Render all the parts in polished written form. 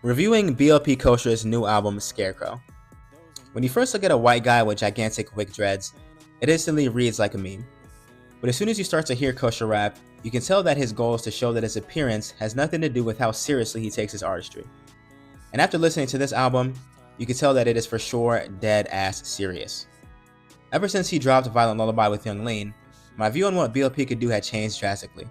Reviewing BLP Kosher's new album, Scarecrow. When you first look at a white guy with gigantic wick dreads, it instantly reads like a meme. But as soon as you start to hear Kosher rap, you can tell that his goal is to show that his appearance has nothing to do with how seriously he takes his artistry. And after listening to this album, you can tell that it is for sure dead ass serious. Ever since he dropped Violent Lullaby with Young Lean, my view on what BLP could do had changed drastically.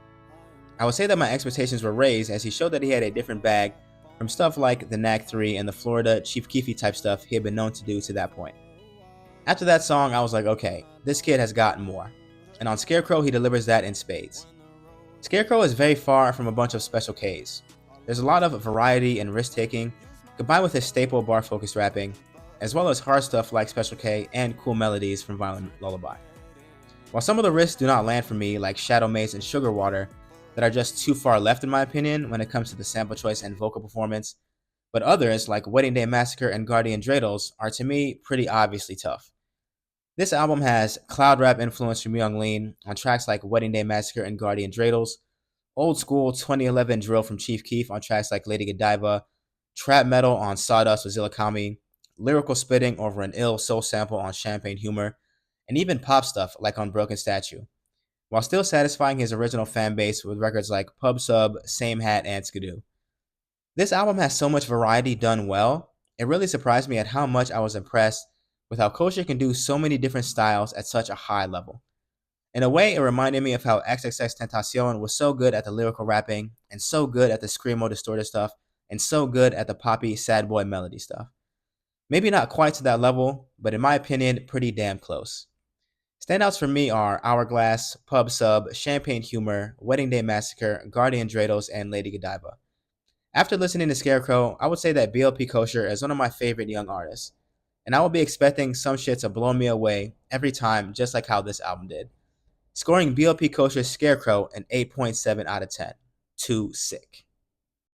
I would say that my expectations were raised as he showed that he had a different bag from stuff like the Knack 3 and the Florida Chief Keefy type stuff he had been known to do to that point. After that song, I was like, okay, this kid has gotten more. And on Scarecrow, he delivers that in spades. Scarecrow is very far from a bunch of special Ks. There's a lot of variety and risk taking, combined with his staple bar focused rapping, as well as hard stuff like Special K and cool melodies from Violent Lullaby. While some of the risks do not land for me, like Shadow Maze and Sugar Water, that are just too far left in my opinion when it comes to the sample choice and vocal performance, but others, like Wedding Day Massacre and Guardian Dreidels, are to me pretty obviously tough. This album has cloud rap influence from Young Lean on tracks like Wedding Day Massacre and Guardian Dreidels, old school 2011 drill from Chief Keef on tracks like Lady Godiva, trap metal on Sawdust with Zillakami, lyrical spitting over an ill soul sample on Champagne Humor, and even pop stuff like on Broken Statue, while still satisfying his original fan base with records like Pub Sub, Same Hat, and Skidoo. This album has so much variety done well, it really surprised me at how much I was impressed with how Kosher can do so many different styles at such a high level. In a way, it reminded me of how XXXTentacion was so good at the lyrical rapping, and so good at the screamo distorted stuff, and so good at the poppy sad boy melody stuff. Maybe not quite to that level, but in my opinion, pretty damn close. Standouts for me are Hourglass, Pub Sub, Champagne Humor, Wedding Day Massacre, Guardian Dreidels, and Lady Godiva. After listening to Scarecrow, I would say that BLP Kosher is one of my favorite young artists, and I will be expecting some shit to blow me away every time, just like how this album did. Scoring BLP Kosher's Scarecrow an 8.7 out of 10. Too sick.